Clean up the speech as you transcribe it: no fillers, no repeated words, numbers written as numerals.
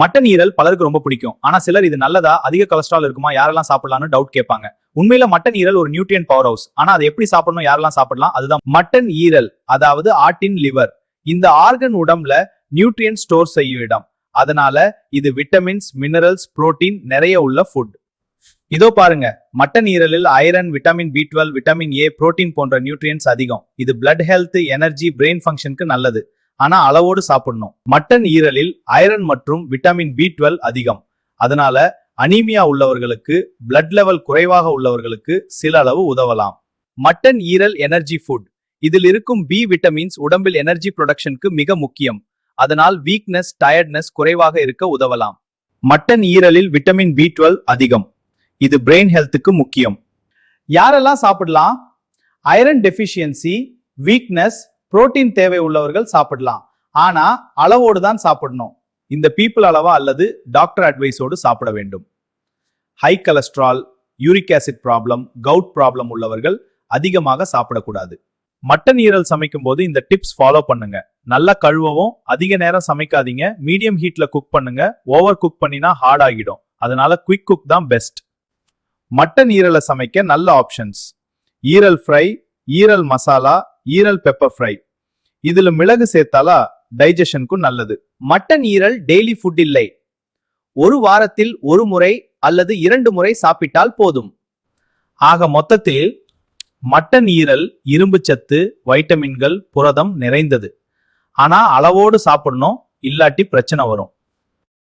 Mutton ஈரல் பலருக்கு ரொம்ப பிடிக்கும். ஆனா சிலர் இது நல்லதா, அதிக கொலஸ்ட்ரால் இருக்குமா, யாரெல்லாம் சாப்பிடலாம்னு டவுட் கேட்பாங்க. உண்மையில மட்டன் ஈரல் ஒரு நியூட்ரியன்ட் பவர் ஹவுஸ். ஆனா அதை எப்படி சாப்பிடணும், யாரெல்லாம் சாப்பிடலாம், அதுதான் மட்டன் ஈரல். அதாவது ஆட்டின் லிவர். இந்த ஆர்கன் உடம்புல நியூட்ரியன்ட் ஸ்டோர் செய்யும் இடம். அதனால இது விட்டமின்ஸ், மினரல்ஸ், புரோட்டீன் நிறைய உள்ள ஃபுட். இதோ பாருங்க, மட்டன் ஈரலில் iron, vitamin B12, vitamin A, protein போன்ற நியூட்ரியன்ஸ் அதிகம். இது பிளட் ஹெல்த், எனர்ஜி, பிரெயின் ஃபங்க்ஷனுக்கு நல்லது. ஆனா அளவோடு சாப்பிடணும். மட்டன் ஈரலில் ஐரன் மற்றும் விட்டமின் B12 அதிகம். அதனால அனீமியா உள்ளவர்களுக்கு, பிளட் லெவல் குறைவாக உள்ளவர்களுக்கு சில அளவு உதவலாம். மட்டன் ஈரல் எனர்ஜி ஃபுட். இதில் இருக்கும் பி விட்டமின்ஸ் உடம்பில் எனர்ஜி ப்ரொடக்ஷனுக்கு மிக முக்கியம். அதனால் வீக்னஸ், டயர்ட்னஸ் குறைவாக இருக்க உதவலாம். மட்டன் ஈரலில் விட்டமின் B12 அதிகம். இது பிரெயின் ஹெல்த்துக்கு முக்கியம். யாரெல்லாம் சாப்பிடலாம்? ஐரன் டெஃபிஷியன்சி, வீக்னஸ், புரோட்டீன் தேவை உள்ளவர்கள் சாப்பிடலாம். ஆனா அளவோடு தான் சாப்பிடணும். இந்த பீப்புள் அளவா அல்லது டாக்டர் அட்வைஸோடு சாப்பிட வேண்டும். High cholesterol, uric acid problem, gout problem உள்ளவர்கள் அதிகமாக சாப்பிடக்கூடாது. மட்டன் ஈரல் சமைக்கும் போது இந்த டிப்ஸ் ஃபாலோ பண்ணுங்க. நல்லா கழுவவும், அதிக நேரம் சமைக்காதீங்க, மீடியம் ஹீட்ல குக் பண்ணுங்க. ஓவர் குக் பண்ணினா ஹார்ட் ஆகிடும். அதனால குயிக் குக் தான் பெஸ்ட். மட்டன் ஈரலை சமைக்க நல்ல ஆப்ஷன்ஸ்: ஈரல் ஃப்ரை, ஈரல் மசாலா, ஈரல் பெப்பர் ஃப்ரை. இதுல மிளகு சேர்த்தாலா டைஜஷனுக்கும் நல்லது. மட்டன் ஈரல் டெய்லி ஃபுட் இல்லை. ஒரு வாரத்தில் ஒரு முறை அல்லது 2 முறை சாப்பிட்டால் போதும். ஆக மொத்தத்தில் மட்டன் ஈரல் இரும்பு சத்து, வைட்டமின்கள், புரதம் நிறைந்தது. ஆனா அளவோடு சாப்பிடணும், இல்லாட்டி பிரச்சனை வரும்.